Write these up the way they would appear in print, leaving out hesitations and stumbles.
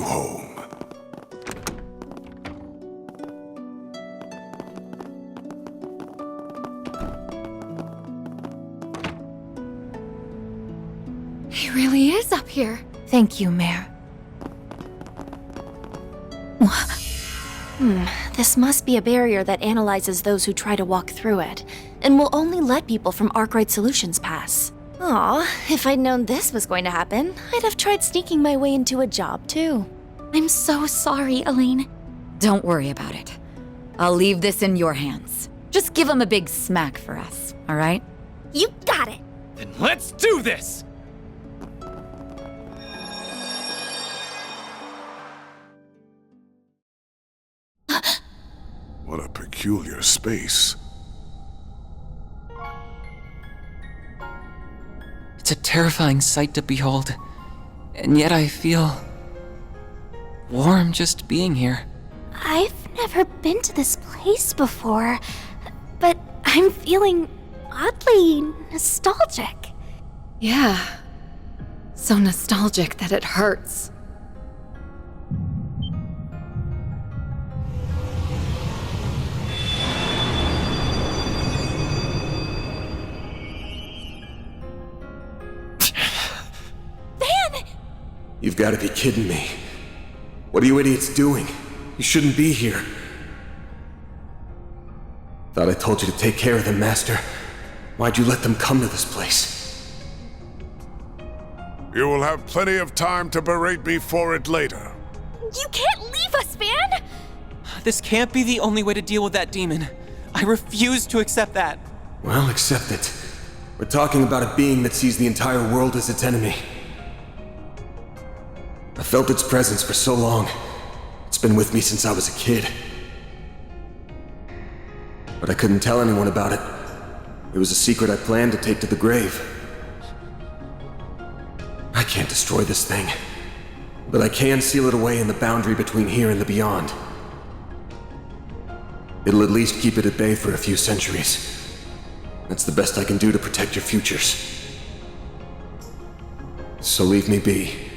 you home. He really is up here. Thank you, Mare. This must be a barrier that analyzes those who try to walk through it, and will only let people from Arkwright Solutions pass. Aw, if I'd known this was going to happen, I'd have tried sneaking my way into a job too. I'm so sorry, Elaine. Don't worry about it. I'll leave this in your hands. Just give him a big smack for us, all right? You got it! Then let's do this! What a peculiar space. It's a terrifying sight to behold, and yet I feel warm just being here. I've never been to this place before, but I'm feeling oddly nostalgic. Yeah. So nostalgic that it hurts. You've got to be kidding me. What are you idiots doing? You shouldn't be here. Thought I told you to take care of them, Master. Why'd you let them come to this place? You will have plenty of time to berate me for it later. You can't leave us, Van! This can't be the only way to deal with that demon. I refuse to accept that. Well, accept it. We're talking about a being that sees the entire world as its enemy. I felt its presence for so long. It's been with me since I was a kid. But I couldn't tell anyone about it. It was a secret I planned to take to the grave. I can't destroy this thing, but I can seal it away in the boundary between here and the beyond. It'll at least keep it at bay for a few centuries. That's the best I can do to protect your futures. So leave me be.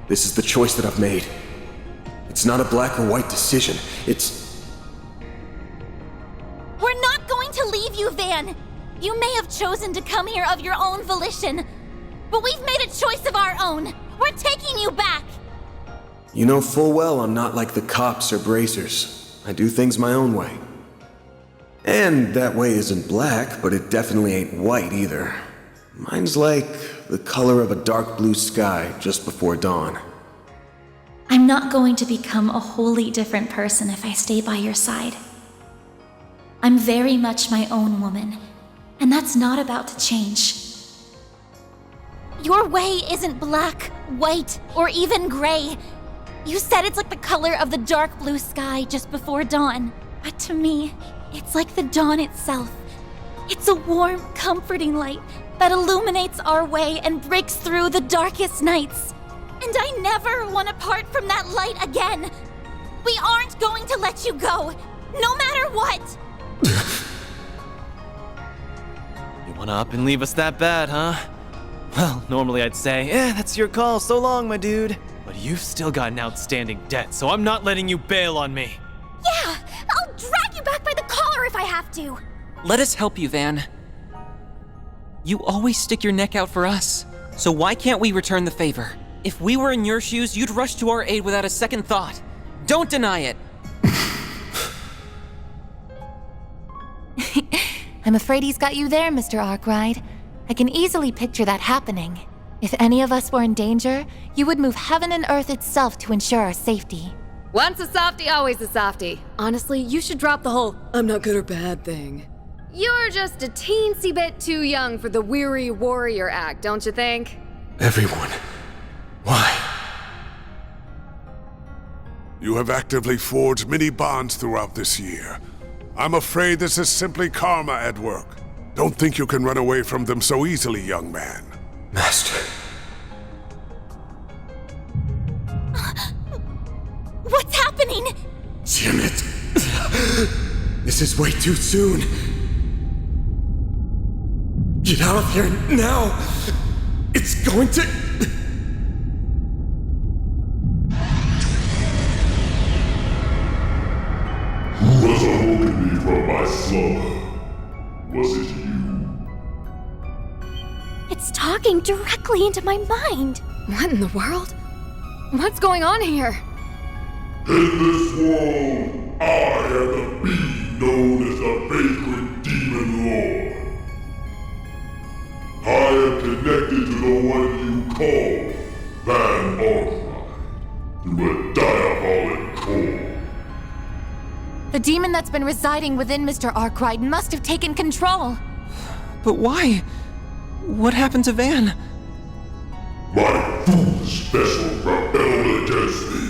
This is the choice that I've made. It's not a black or white decision. It's... We're not going to leave you, Van! You may have chosen to come here of your own volition, but we've made a choice of our own. We're taking you back! You know full well I'm not like the cops or bracers. I do things my own way. And that way isn't black, but it definitely ain't white either. Mine's like the color of a dark blue sky just before dawn. I'm not going to become a wholly different person if I stay by your side. I'm very much my own woman, and that's not about to change. Your way isn't black, white, or even gray. You said it's like the color of the dark blue sky just before dawn. But to me, it's like the dawn itself. It's a warm, comforting light that illuminates our way and breaks through the darkest nights. And I never want to part from that light again. We aren't going to let you go, no matter what. You wanna up and leave us that bad, huh? Well, normally I'd say, that's your call, so long, my dude. But you've still got an outstanding debt, so I'm not letting you bail on me. Yeah, I'll drag you back by the collar if I have to. Let us help you, Van. You always stick your neck out for us, so why can't we return the favor? If we were in your shoes, you'd rush to our aid without a second thought. Don't deny it. I'm afraid he's got you there, Mr. Arkwright. I can easily picture that happening. If any of us were in danger, you would move heaven and earth itself to ensure our safety. Once a softie, always a softie. Honestly, you should drop the whole I'm not good or bad thing. You're just a teensy bit too young for the weary warrior act, don't you think? Everyone. Why? You have actively forged many bonds throughout this year. I'm afraid this is simply karma at work. Don't think you can run away from them so easily, young man. Master. What's happening? Damn it. This is way too soon. Get out of here now. It's going to... my slumber. Was it you? It's talking directly into my mind. What in the world? What's going on here? In this world, I am the being known as the Vagrant Demon Lord. I am connected to the one you call Van Arkwright through a diabolic core. The demon that's been residing within Mr. Arkwright must have taken control. But why? What happened to Van? My foolish vessel rebelled against me.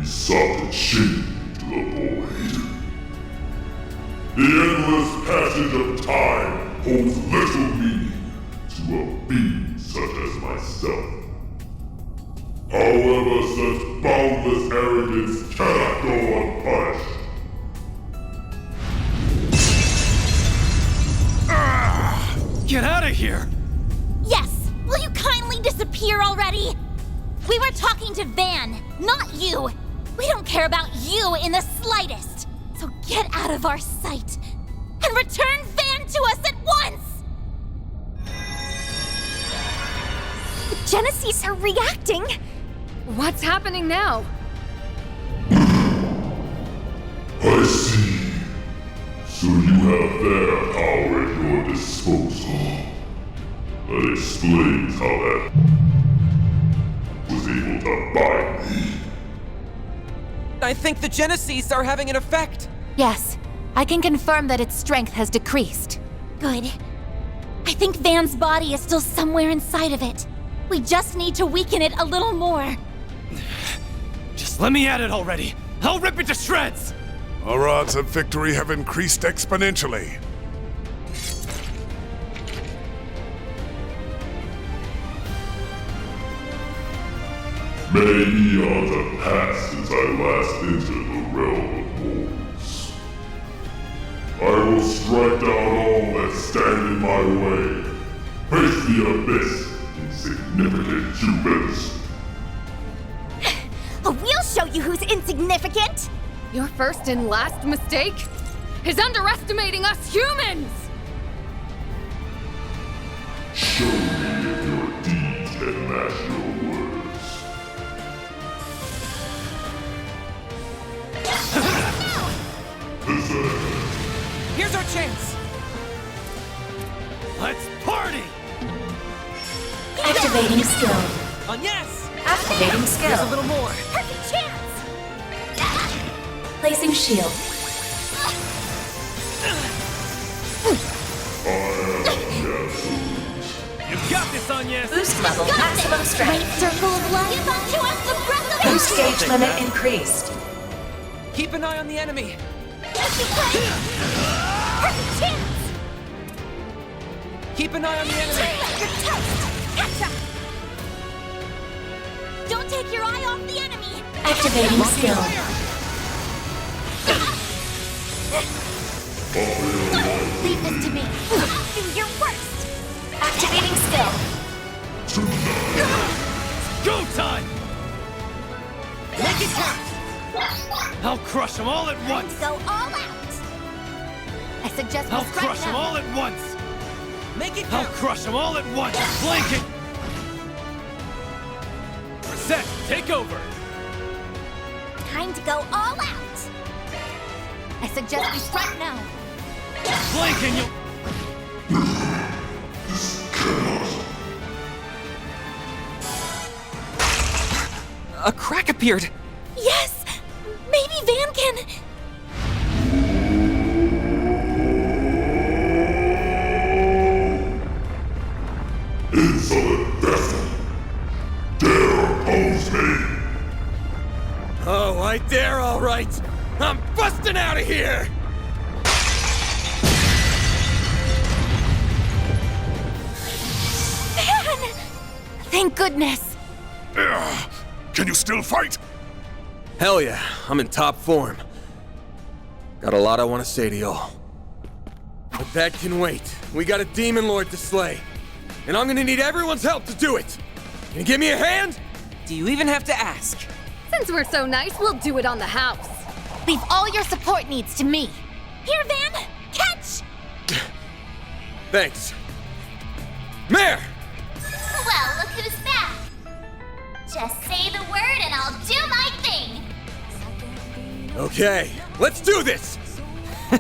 He sought to chain me to the void. The endless passage of time holds little meaning to a being such as myself. However, such boundless arrogance cannot go unpunished. Get out of here! Yes! Will you kindly disappear already? We were talking to Van, not you! We don't care about you in the slightest! So get out of our sight! And return Van to us at once! The Genesees are reacting! What's happening now? I see. So you have their power at your disposal. That explains how that was able to bind me. I think the Genesees are having an effect. Yes, I can confirm that its strength has decreased. Good. I think Van's body is still somewhere inside of it. We just need to weaken it a little more. Just let me at it already! I'll rip it to shreds! Our odds of victory have increased exponentially. Many eons have passed since I last entered the realm of mortals. I will strike down all that stand in my way. Face the abyss, insignificant humans. We'll show you who's insignificant! Your first and last mistake is underestimating us humans! Show me if your deeds can match your words. Here's our chance. Let's party! Activating skill. On yes! Activating Here's a skill. little more. Perfect chance! Placing shield. You've got this, Agnes! Boost level maximum strength. Circle of life! Give unto us the breath of Boost gauge limit increased. Keep an eye on the enemy. Perfect chance! Keep an eye on the enemy. You're toast! Gotcha! Don't take your eye off the enemy! Activating skill. Leave this to me. Do your worst! Activating skill. Go time! Make it count. I'll crush them all at once! Go all out! I suggest we I'll strike crush them now. all at once! Make it I'll count. crush them all at once! Flank it! Reset! Take over! Time to go all out! I suggest we strike now. Flank and you'll... A crack appeared. Yes! Maybe Van can... Insolent vessel! Dare oppose me! Oh, I dare, all right! I'm busting out of here! Van! Thank goodness. Ugh. Can you still fight? Hell yeah, I'm in top form. Got a lot I want to say to y'all. But that can wait. We got a demon lord to slay. And I'm gonna need everyone's help to do it. Can you give me a hand? Do you even have to ask? Since we're so nice, we'll do it on the house. Leave all your support needs to me. Here, Van! Catch! Thanks. Mare! Well, look who's back. Just say the word and I'll do my thing. Okay, let's do this! I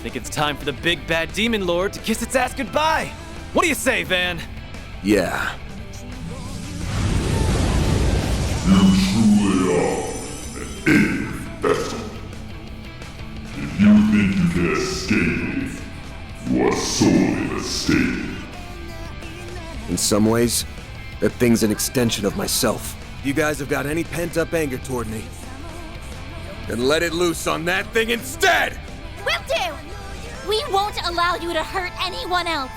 think it's time for the big bad demon lord to kiss its ass goodbye. What do you say, Van? Yeah. You truly are an alien vessel. If you think you can escape me, you are sorely mistaken. In some ways, that thing's an extension of myself. If you guys have got any pent-up anger toward me, then let it loose on that thing instead! Will do! We won't allow you to hurt anyone else.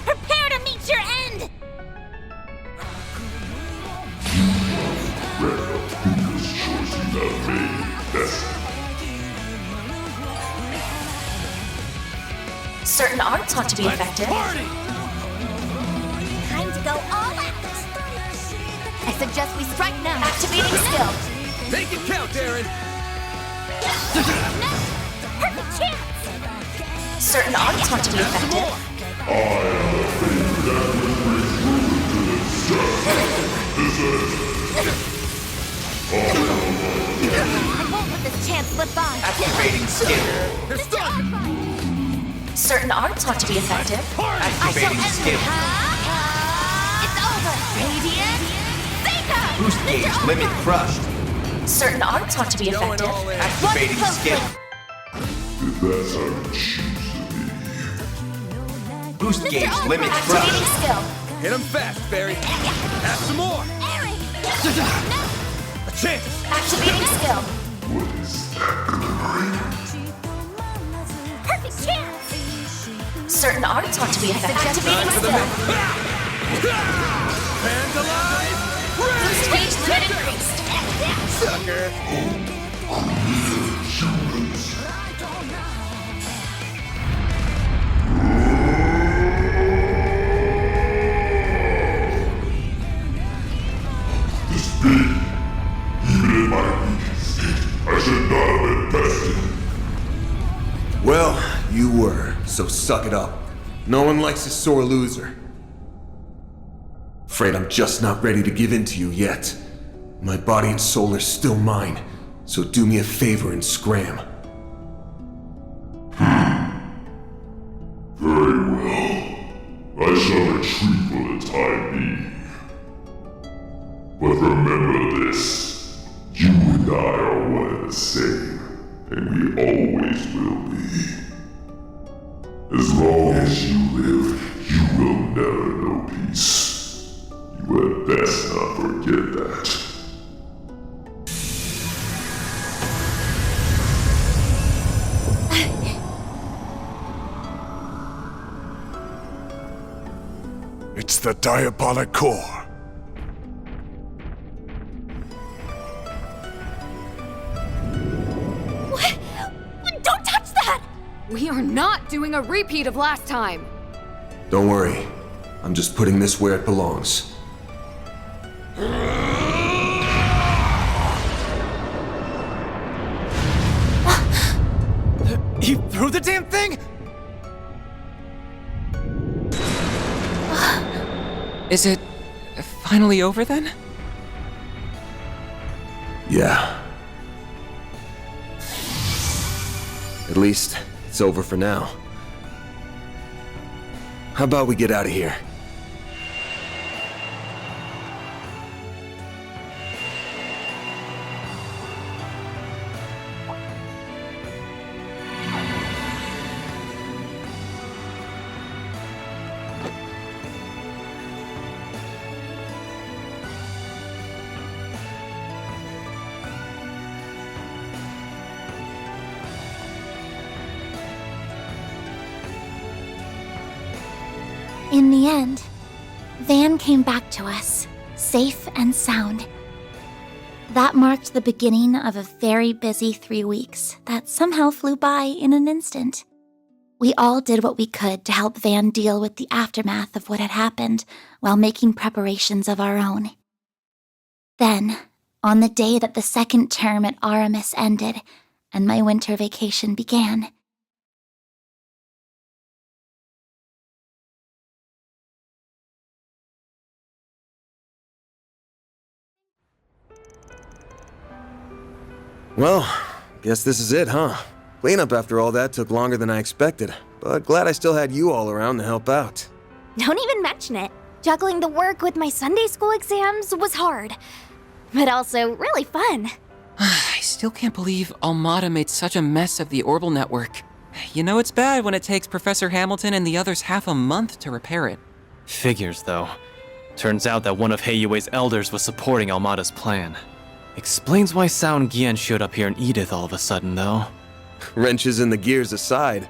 Prepare to meet your end! Regret the foolish choice you have made, vessel. Certain arts ought to be effective. Party! Time to go all out! I suggest we strike now. Activating skill. Make it count, Aaron! Perfect chance! Certain arts ought to be effective. I am the fate that will bring ruin to this I won't let this chance slip by. Activating skill. They're stunned! Certain arts ought to be effective. Activating skill. It's over! Radiant! Zeta! Boost gauge limit crushed. Certain arts ought to be Going effective. all in. Activating skill. If that's how you choose to be. Boost gauge limit Activating crushed. skill. Hit him fast, Barry. Have some more! Aaron! A chance! Activating skill. What is that gonna Perfect chance! Certain arts ought to be effective. Activating For the skill. Fans alive! Boost gauge limit increased. Sucker! This being, even in my weakest state, I should not have invested. Well, you were, so suck it up. No one likes a sore loser. Afraid I'm just not ready to give in to you yet. My body and soul are still mine, so do me a favor and scram. Very well. I shall retreat for the time being. But remember this. You and I are one and the same, and we always will be. As long as you live, you will never know peace. You had best not forget that. It's the diabolic core. What? Don't touch that! We are not doing a repeat of last time. Don't worry, I'm just putting this where it belongs. You threw the damn thing? Is it finally over then? Yeah. At least, it's over for now. How about we get out of here? In the end, Van came back to us, safe and sound. That marked the beginning of a very busy 3 weeks that somehow flew by in an instant. We all did what we could to help Van deal with the aftermath of what had happened while making preparations of our own. Then, on the day that the second term at Aramis ended, and my winter vacation began. Well, guess this is it, huh? Cleanup after all that took longer than I expected, but glad I still had you all around to help out. Don't even mention it. Juggling the work with my Sunday school exams was hard, but also really fun. I still can't believe Almada made such a mess of the Orbital network. You know it's bad when it takes Professor Hamilton and the others half a month to repair it. Figures, though. Turns out that one of Heiyue's elders was supporting Almada's plan. Explains why Sound Gian showed up here in Edith all of a sudden, though. Wrenches in the gears aside,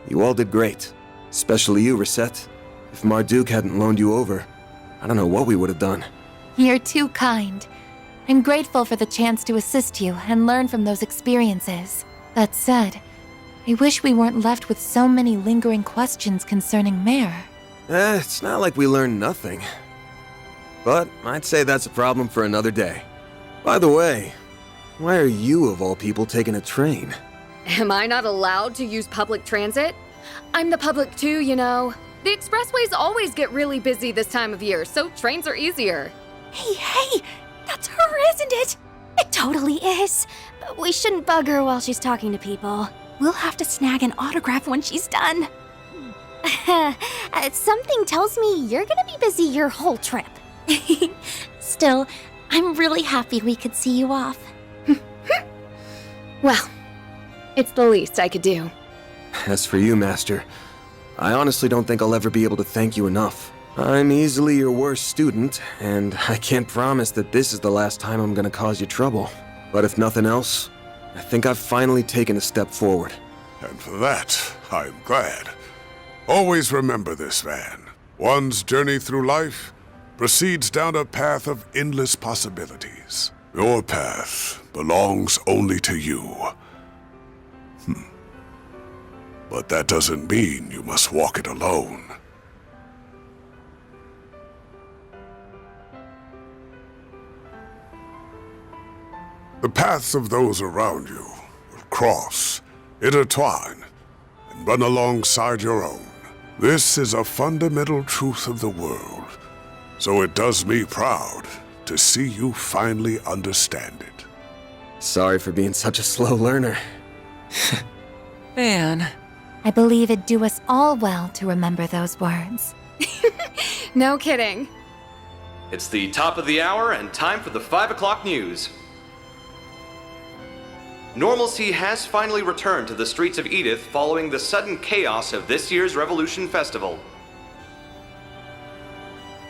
you all did great. Especially you, Reset. If Marduk hadn't loaned you over, I don't know what we would have done. You're too kind. I'm grateful for the chance to assist you and learn from those experiences. That said, I wish we weren't left with so many lingering questions concerning Mare. It's not like we learned nothing. But I'd say that's a problem for another day. By the way, why are you, of all people, taking a train? Am I not allowed to use public transit? I'm the public too, you know. The expressways always get really busy this time of year, so trains are easier. Hey, that's her, isn't it? It totally is. But we shouldn't bug her while she's talking to people. We'll have to snag an autograph when she's done. Something tells me you're gonna be busy your whole trip. Still, I'm really happy we could see you off. Well, it's the least I could do. As for you, Master, I honestly don't think I'll ever be able to thank you enough. I'm easily your worst student, and I can't promise that this is the last time I'm gonna cause you trouble. But if nothing else, I think I've finally taken a step forward. And for that, I'm glad. Always remember this, Van. One's journey through life proceeds down a path of endless possibilities. Your path belongs only to you. But that doesn't mean you must walk it alone. The paths of those around you will cross, intertwine, and run alongside your own. This is a fundamental truth of the world, so it does me proud to see you finally understand it. Sorry for being such a slow learner. Van. I believe it'd do us all well to remember those words. No kidding. It's the top of the hour and time for the 5 o'clock news. Normalcy has finally returned to the streets of Edith following the sudden chaos of this year's Revolution Festival.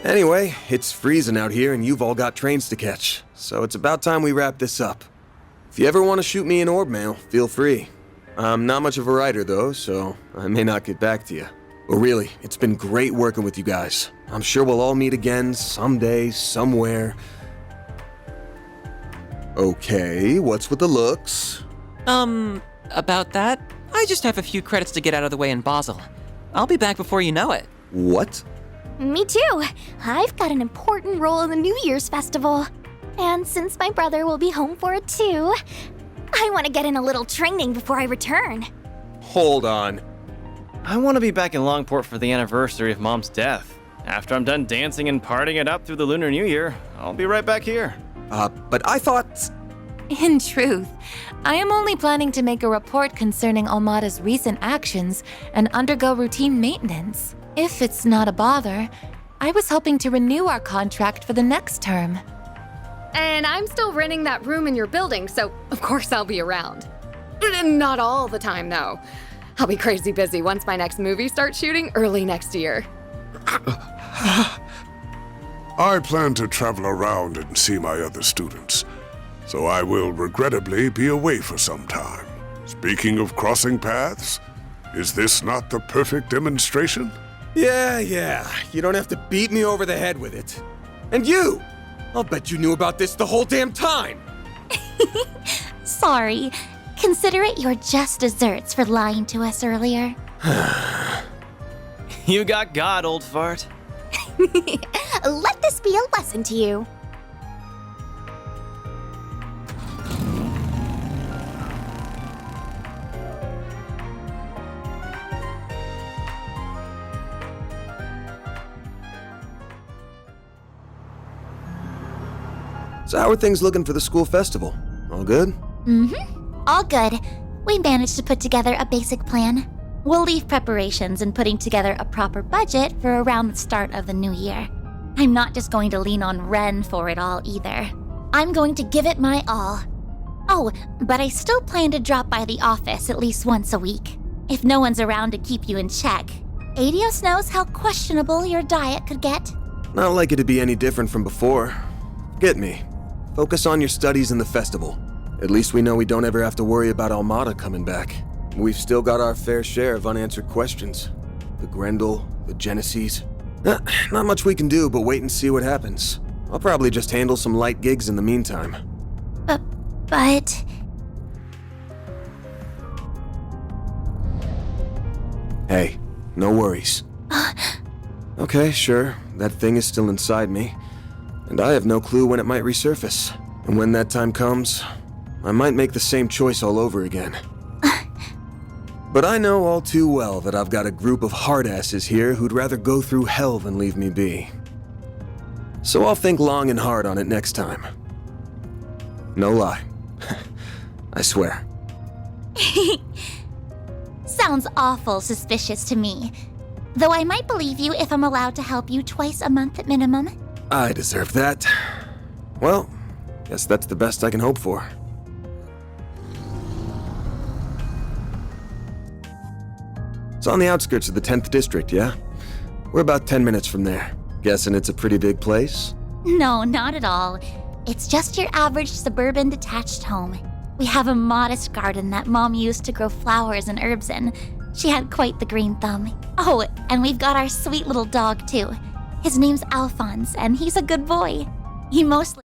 Anyway, it's freezing out here and you've all got trains to catch, so it's about time we wrap this up. If you ever want to shoot me an orb mail, feel free. I'm not much of a writer though, so I may not get back to you. But really, it's been great working with you guys. I'm sure we'll all meet again someday, somewhere. Okay, what's with the looks? About that, I just have a few credits to get out of the way in Basel. I'll be back before you know it. What? Me too. I've got an important role in the New Year's festival. And since my brother will be home for it too, I want to get in a little training before I return. Hold on. I want to be back in Longport for the anniversary of Mom's death. After I'm done dancing and partying it up through the Lunar New Year, I'll be right back here. But I thought... In truth, I am only planning to make a report concerning Almada's recent actions and undergo routine maintenance. If it's not a bother, I was hoping to renew our contract for the next term. And I'm still renting that room in your building, so of course I'll be around. Not all the time, though. I'll be crazy busy once my next movie starts shooting early next year. I plan to travel around and see my other students, so I will regrettably be away for some time. Speaking of crossing paths, is this not the perfect demonstration? Yeah, you don't have to beat me over the head with it. And you! I'll bet you knew about this the whole damn time! Sorry. Consider it your just desserts for lying to us earlier. You got God, old fart. Let this be a lesson to you. So how are things looking for the school festival? All good? Mm-hmm. All good. We managed to put together a basic plan. We'll leave preparations and putting together a proper budget for around the start of the new year. I'm not just going to lean on Ren for it all either. I'm going to give it my all. Oh, but I still plan to drop by the office at least once a week. If no one's around to keep you in check. Adios knows how questionable your diet could get. Not like it'd be any different from before. Get me. Focus on your studies and the festival. At least we know we don't ever have to worry about Almada coming back. We've still got our fair share of unanswered questions. The Grendel, the Genesees. Not much we can do but wait and see what happens. I'll probably just handle some light gigs in the meantime. But... Hey, no worries. Okay, sure, that thing is still inside me. And I have no clue when it might resurface. And when that time comes, I might make the same choice all over again. But I know all too well that I've got a group of hardasses here who'd rather go through hell than leave me be. So I'll think long and hard on it next time. No lie. I swear. Sounds awful suspicious to me. Though I might believe you if I'm allowed to help you twice a month at minimum. I deserve that. Well, guess that's the best I can hope for. It's on the outskirts of the 10th district, yeah? We're about 10 minutes from there. Guessing it's a pretty big place? No, not at all. It's just your average suburban detached home. We have a modest garden that Mom used to grow flowers and herbs in. She had quite the green thumb. Oh, and we've got our sweet little dog, too. His name's Alphonse, and he's a good boy. He mostly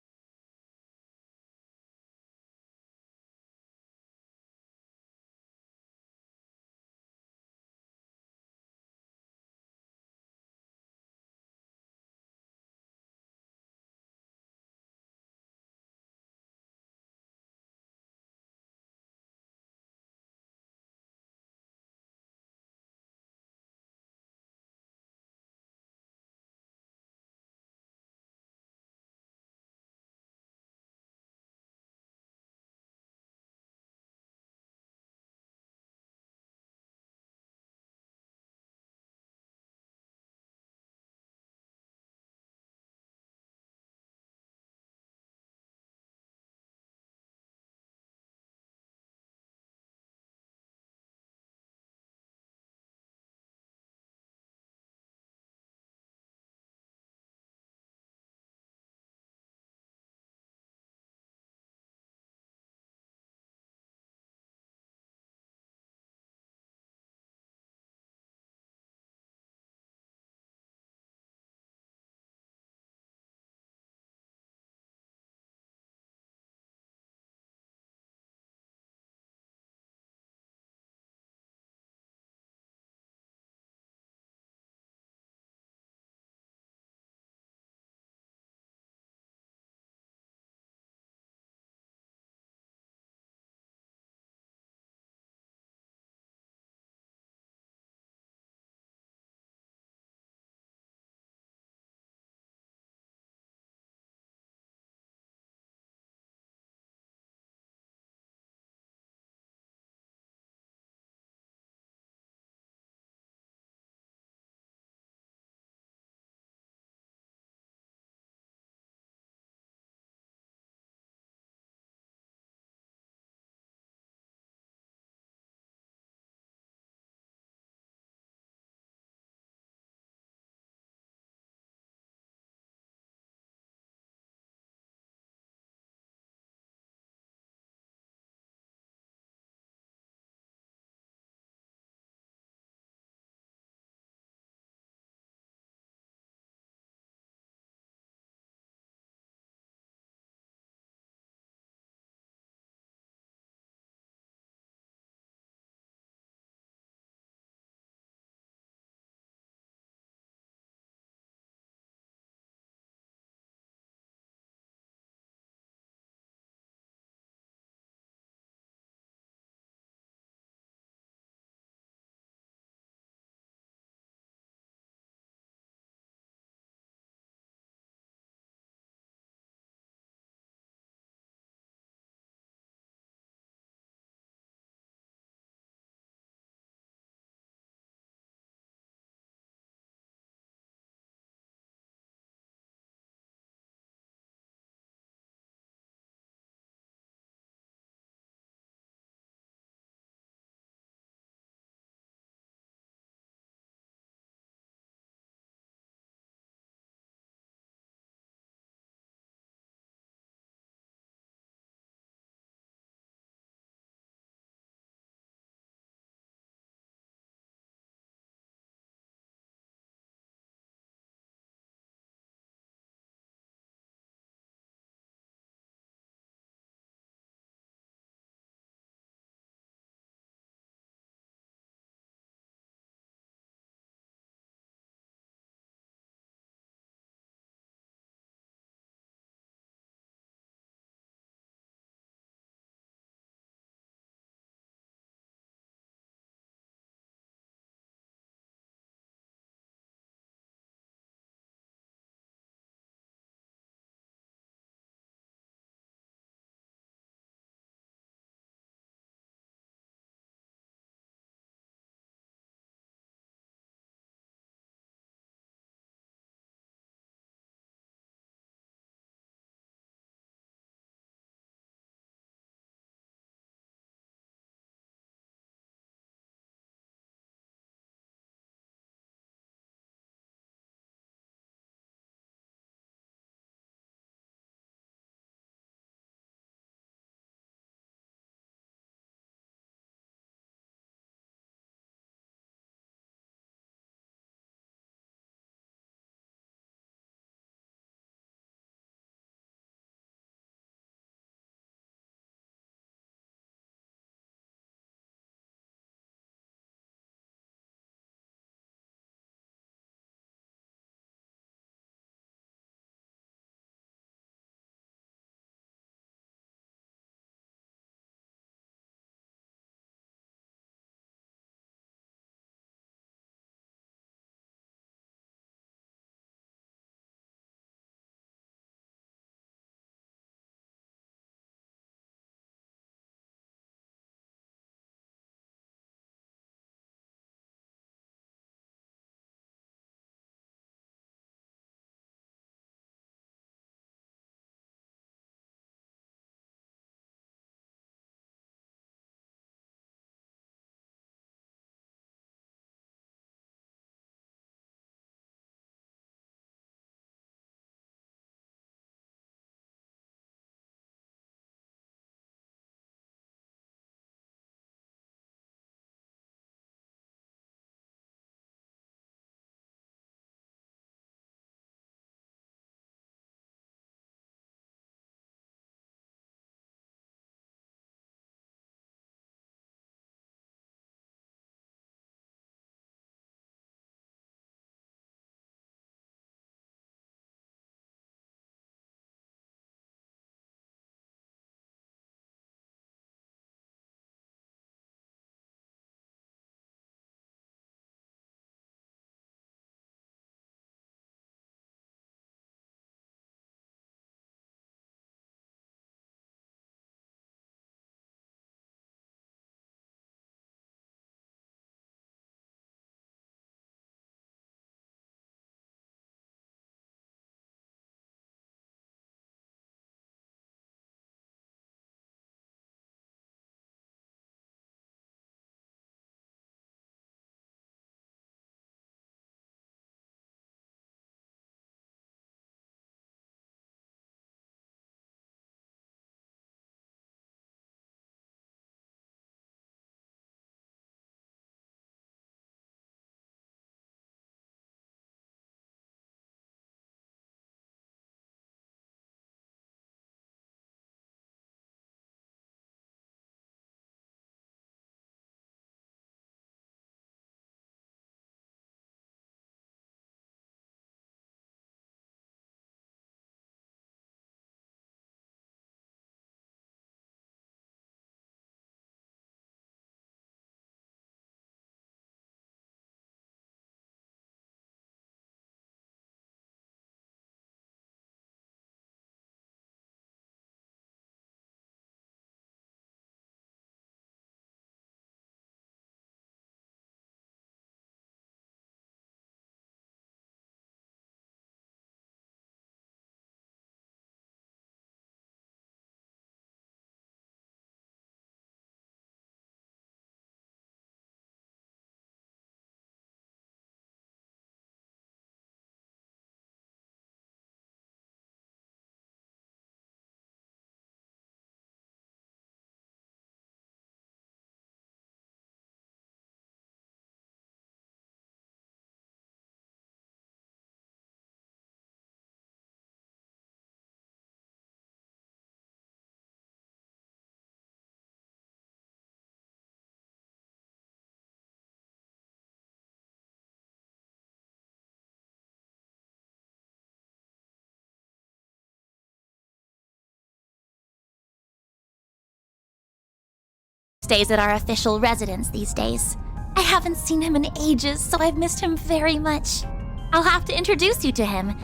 stays at our official residence these days. I haven't seen him in ages, so I've missed him very much. I'll have to introduce you to him.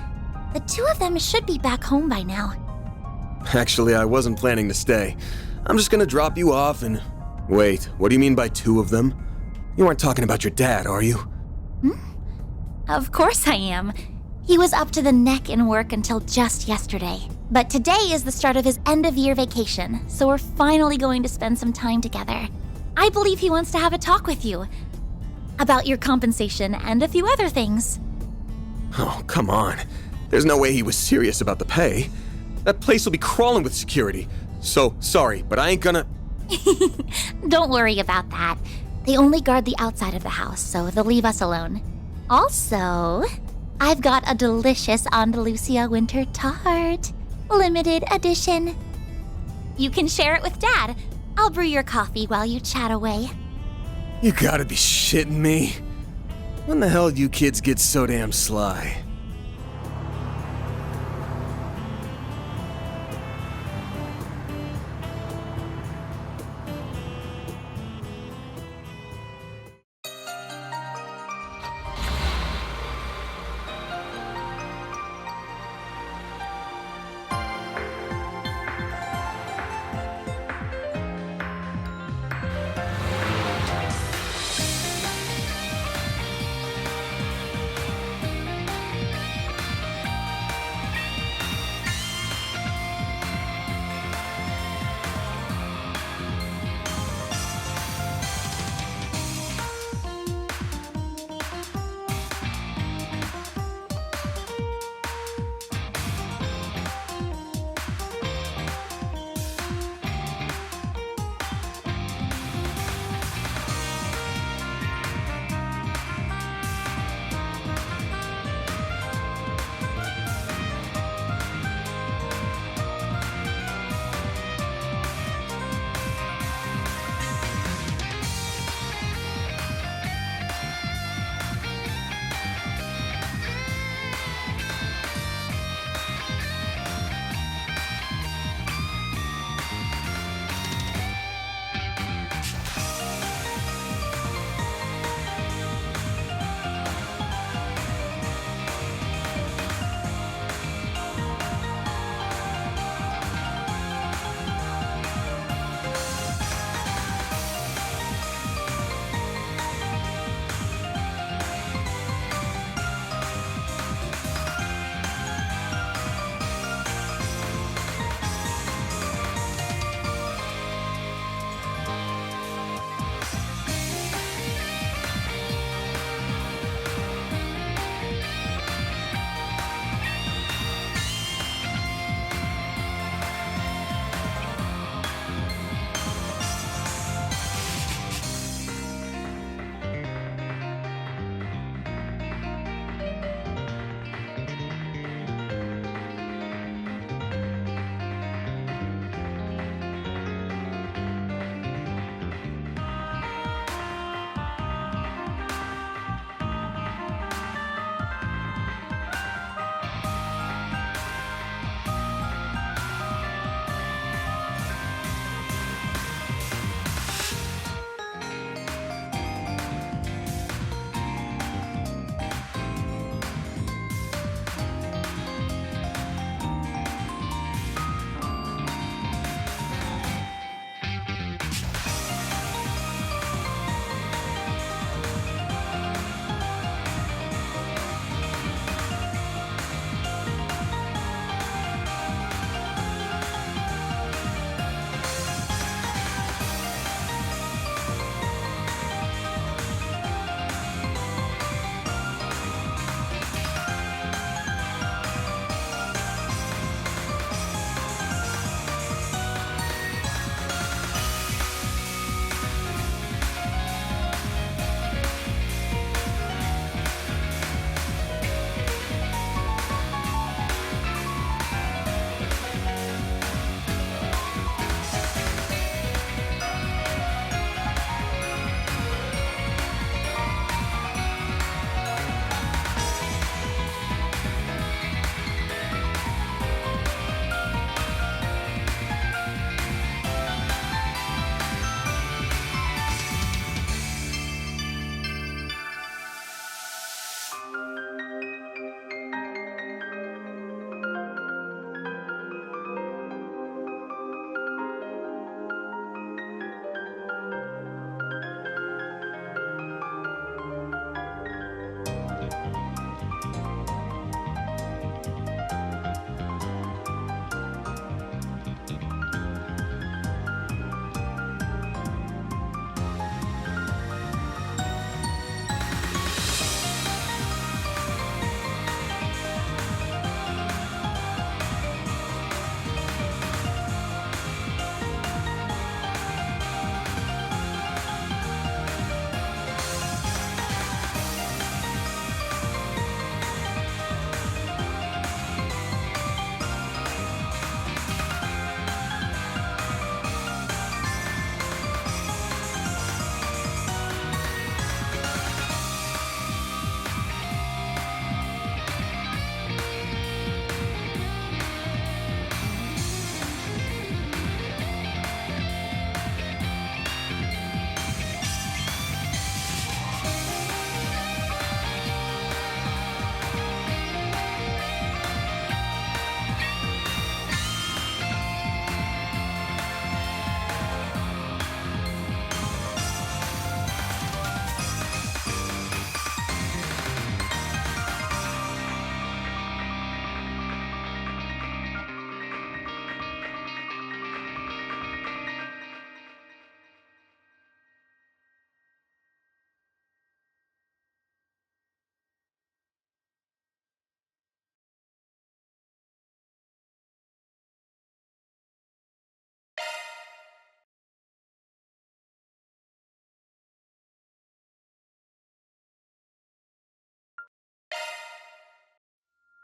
The two of them should be back home by now. Actually, I wasn't planning to stay. I'm just gonna drop you off and... Wait, what do you mean by two of them? You aren't talking about your dad, are you? Of course I am. He was up to the neck in work until just yesterday. But today is the start of his end-of-year vacation, so we're finally going to spend some time together. I believe he wants to have a talk with you. About your compensation and a few other things. Oh, come on. There's no way he was serious about the pay. That place will be crawling with security. So, sorry, but I ain't gonna... Don't worry about that. They only guard the outside of the house, so they'll leave us alone. Also, I've got a delicious Andalusia winter tart. Limited edition. You can share it with Dad. I'll brew your coffee while you chat away. You gotta be shitting me. When the hell do you kids get so damn sly?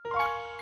Bye.